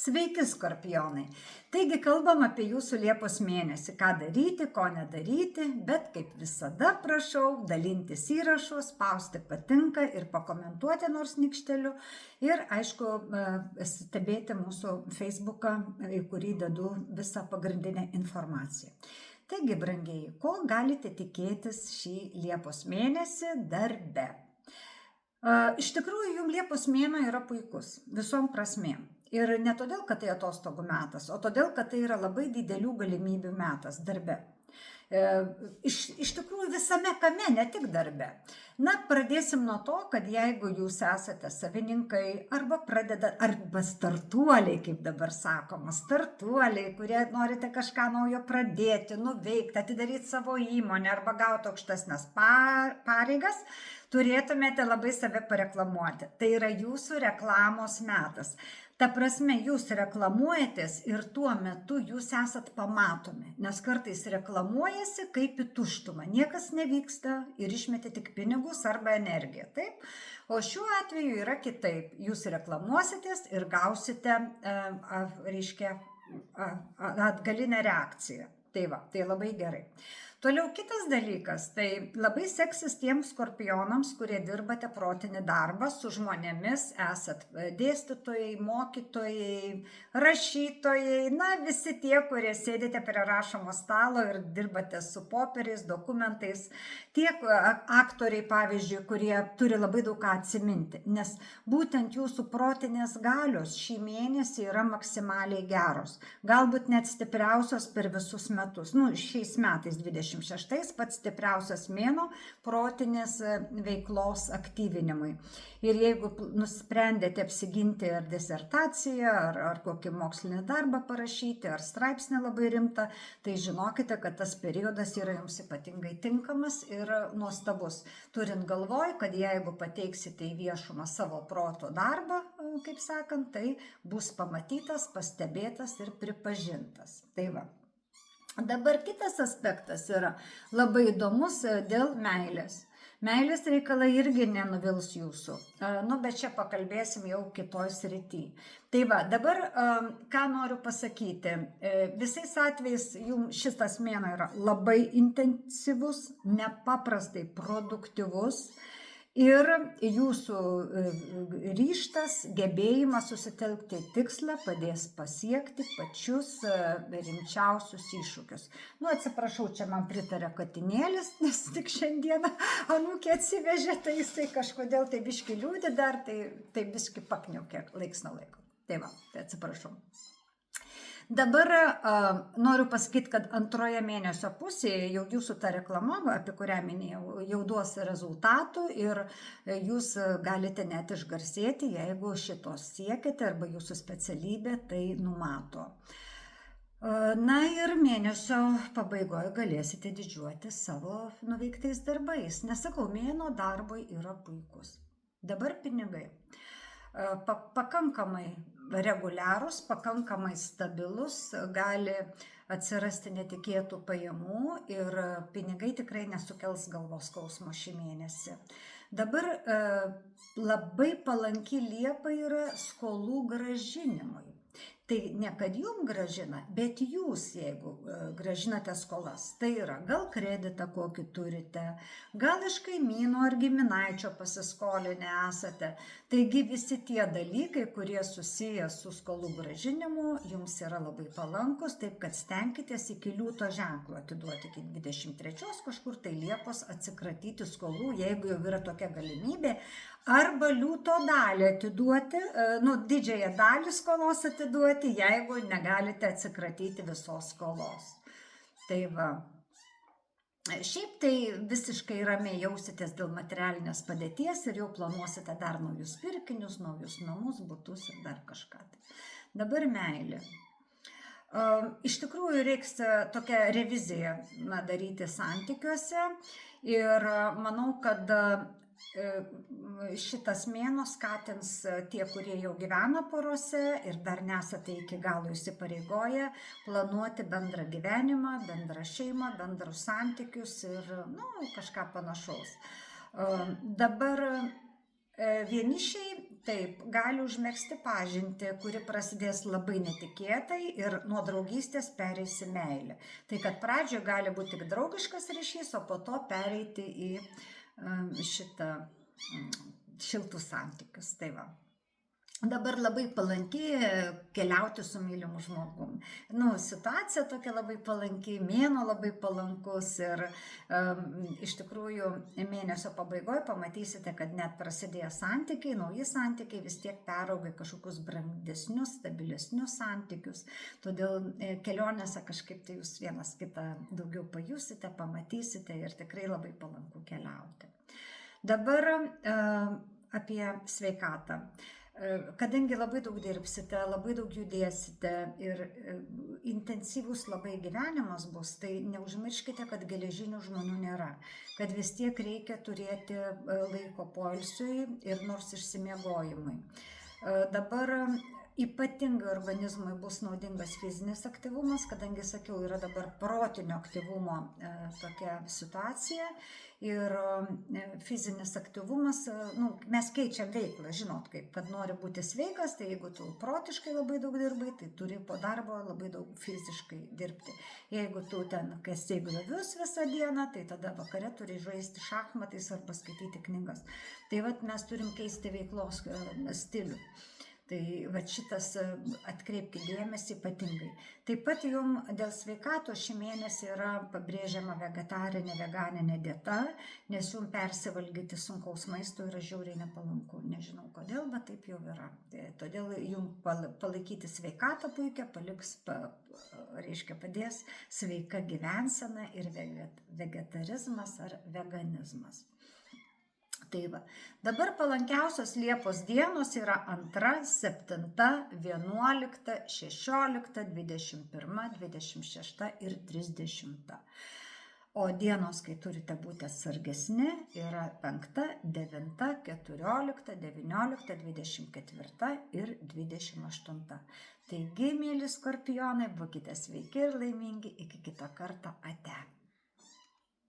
Sveiki, skorpionai! Taigi kalbam apie jūsų Liepos mėnesį, ką daryti, ko nedaryti, bet kaip visada prašau dalintis įrašu, spausti patinka ir pakomentuoti nors nykšteliu ir aišku stebėti mūsų Facebooką, į kurį dedu visą pagrindinę informaciją. Taigi, brangieji, ko galite tikėtis šį Liepos mėnesį darbe? Iš tikrųjų, jums Liepos mėnuo yra puikus visom prasmėm. Ir ne todėl, kad tai atostogų metas, o todėl, kad tai yra labai didelių galimybių metas darbe. Iš tikrųjų visame kame, ne tik darbe. Na, pradėsim nuo to, kad jeigu jūs esate savininkai arba startuoliai, kaip dabar sakoma, startuoliai, kurie norite kažką naujo pradėti, nuveikti, atidaryti savo įmonę arba gauti aukštesnes pareigas, turėtumėte labai save pareklamuoti. Tai yra jūsų reklamos metas. Ta prasme, jūs reklamuojatės ir tuo metu jūs esat pamatomi, nes kartais reklamuojasi kaip į tuštumą. Niekas nevyksta ir išmeti tik pinigus arba energiją. Taip? O šiuo atveju yra kitaip. Jūs reklamuositės ir gausite atgalinę reakciją. Tai va, tai labai gerai. Toliau kitas dalykas, tai labai seksis tiems skorpionams, kurie dirbate protinį darbą su žmonėmis, esat dėstytojai, mokytojai, rašytojai, na visi tie, kurie sėdite prie rašomo stalo ir dirbate su popieriais, dokumentais, tiek aktoriai, pavyzdžiui, kurie turi labai daug ką atsiminti, nes būtent jūsų protinės galios šį mėnesį yra maksimaliai geros, galbūt net stipriausios per visus metus, šiais metais 26 pats stipriausias mėnuo protinės veiklos aktyvinimui. Ir jeigu nusprendėte apsiginti ar disertaciją, ar kokį mokslinį darbą parašyti, ar straipsnį labai rimtą, tai žinokite, kad tas periodas yra jums ypatingai tinkamas ir nuostabus. Turint galvoj, kad jeigu pateiksite į viešumą savo proto darbą, kaip sakant, tai bus pamatytas, pastebėtas ir pripažintas. Tai va. Dabar kitas aspektas yra labai įdomus dėl meilės. Meilės reikalai irgi nenuvils jūsų. Bet čia pakalbėsim jau kitoj srity. Tai va, dabar ką noriu pasakyti. Visais atvejais jums šitas mėnuo yra labai intensyvus, nepaprastai produktyvus. Ir jūsų ryžtas, gebėjimas susitelkti tikslą padės pasiekti pačius rimčiausius iššūkius. Atsiprašau, čia man pritarė katinėlis, nes tik šiandieną anūkė atsivežė, tai jisai kažkodėl tai biški liūdė dar, tai biški pakniaukė laiks nuo laiko. Tai va, tai atsiprašau. Dabar noriu pasakyti, kad antroje mėnesio pusėje jau jūsų ta reklama, apie kurią minėjau, jau duos rezultatų ir jūs galite net išgarsėti, jeigu šitos siekite arba jūsų specialybė tai numato. Na ir mėnesio pabaigoje galėsite didžiuotis savo nuveiktais darbais. Nesakau, mėnuo darbui yra puikus. Dabar pinigai. Pakankamai reguliarus, pakankamai stabilus, gali atsirasti netikėtų pajamų ir pinigai tikrai nesukels galvos skausmo šį mėnesį. Dabar labai palanki Liepa yra skolų grąžinimui. Tai ne kad jums gražina, bet jūs, jeigu gražinate skolas, tai yra gal kreditą kokį turite, gal iš kaimyno ar giminaičio pasiskolinę esate. Taigi visi tie dalykai, kurie susiję su skolų grąžinimu, jums yra labai palankus, taip kad stenkitės iki liūto ženklo atiduoti iki 23 kažkur tai Liepos atsikratyti skolų, jeigu jau yra tokia galimybė, arba liūto dalį atiduoti, didžiąją dalį skolos atiduoti, jeigu negalite atsikratyti visos skolos. Tai va. Šiaip tai visiškai ramiai jausitės dėl materialinės padėties ir jau planuosite dar naujus pirkinius, naujus namus, butus ir dar kažką. Dabar meilė. Iš tikrųjų reiks tokią reviziją daryti santykiuose ir manau, kad šitas mėnuo skatins tie, kurie jau gyvena porose ir dar nesate iki galo įsipareigoję planuoti bendrą gyvenimą, bendrą šeimą, bendrus santykius ir kažką panašaus. Dabar vienišiai Taip, gali užmegzti pažintį, kuri prasidės labai netikėtai ir nuo draugystės pereis į meilę. Tai kad pradžioje gali būti tik draugiškas ryšys, o po to pereiti į šitą šiltus santykius. Tai va. Dabar labai palanki keliauti su mylimu žmogum. Situacija tokia labai palanki, mėnuo labai palankus ir iš tikrųjų mėnesio pabaigoje pamatysite, kad net prasidėję santykiai, nauji santykiai vis tiek perauga kažkokius brandesnius, stabilesnius santykius. Todėl kelionėse kažkaip tai jūs vienas kitą daugiau pajusite, pamatysite ir tikrai labai palanku keliauti. Dabar apie sveikatą. Kadangi labai daug dirbsite, labai daug judėsite ir intensyvus labai gyvenimas bus, tai neužmirškite, kad geležinių žmonių nėra, kad vis tiek reikia turėti laiko poilsiui ir nors išsimiegojimui. Dabar ypatingai organizmui bus naudingas fizinis aktyvumas, kadangi, sakiau, yra dabar protinio aktyvumo tokia situacija ir fizinis aktyvumas, mes keičiam veiklą, žinot, kaip, kad nori būti sveikas, tai jeigu tu protiškai labai daug dirbai, tai turi po darbo labai daug fiziškai dirbti. Jeigu tu ten kasi griovius visą dieną, tai tada vakare turi žaisti šachmatais arba skaityti knygas. Tai vat mes turim keisti veiklos stilių. Tai va šitas atkreipkite dėmesį ypatingai. Taip pat jums dėl sveikatos šį mėnesį yra pabrėžiama vegetarinė, veganinė dieta, nes jums persivalgyti sunkaus maisto yra žiauriai nepalanku. Nežinau kodėl, bet taip jau yra. Todėl jums palaikyti sveikatą puikia, padės sveika gyvensena ir vegetarizmas ar veganizmas. Tai va. Dabar palankiausios Liepos dienos yra 2, 7, 11, 16, 21, 26 ir 30. O dienos, kai turite būti atsargesni, yra 5, 9, 14, 19, 24 ir 28. Taigi, mėly skorpionai, būkite sveiki ir laimingi, iki kito karto, ate.